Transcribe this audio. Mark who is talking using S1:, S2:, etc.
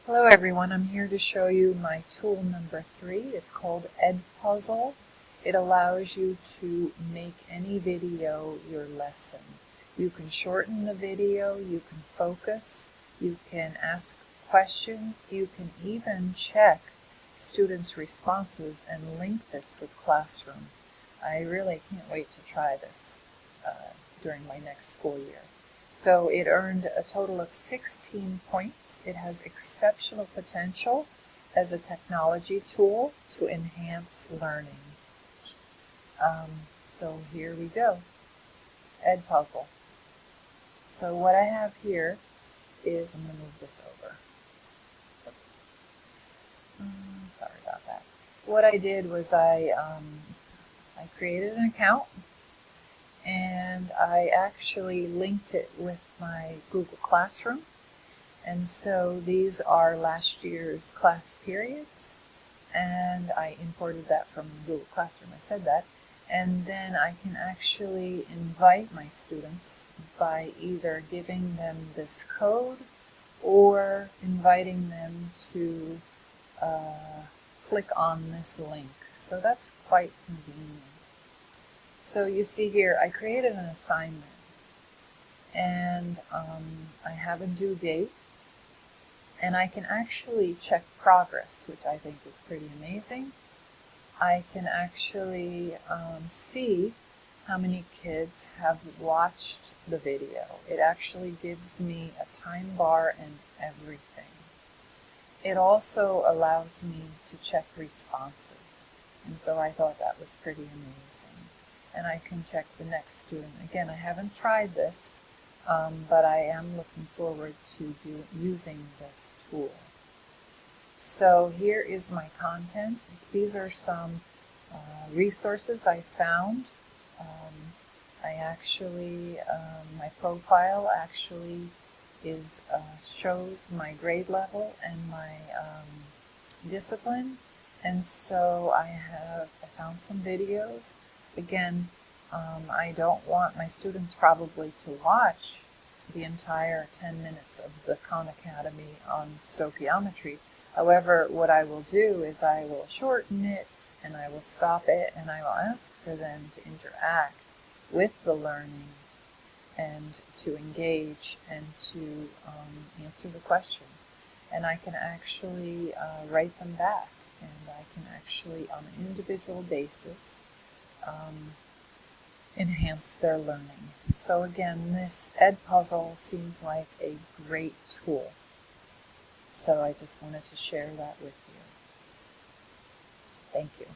S1: Hello everyone, I'm here to show you my tool number 3. It's called edpuzzle. It allows you to make any video your lesson. You can shorten the video, you can focus, you can ask questions, you can even check students' responses and link this with Classroom. I really can't wait to try this during my next school year. So it earned a total of 16 points. It has exceptional potential as a technology tool to enhance learning. So here we go, edpuzzle. So what I have here is, I'm going to move this over. Oops. Sorry about that. What I did was I created an account, and I actually linked it with my Google Classroom. And so these are last year's class periods, and I imported that from Google Classroom. I said that. And then I can actually invite my students by either giving them this code or inviting them to click on this link. So that's quite convenient. So you see here, I created an assignment, and I have a due date, and I can actually check progress, which I think is pretty amazing. I can actually see how many kids have watched the video. It actually gives me a time bar and everything. It also allows me to check responses, and so I thought that was pretty amazing. And I can check the next student. Again, I haven't tried this, but I am looking forward to using this tool. So here is my content. These are some resources I found. My profile actually shows my grade level and my discipline, and so I found some videos. Again, I don't want my students probably to watch the entire 10 minutes of the Khan Academy on stoichiometry. However, what I will do is I will shorten it, and I will stop it, and I will ask for them to interact with the learning and to engage and to answer the question. And I can actually write them back, and I can actually, on an individual basis, enhance their learning. So again, this edpuzzle seems like a great tool. So I just wanted to share that with you. Thank you.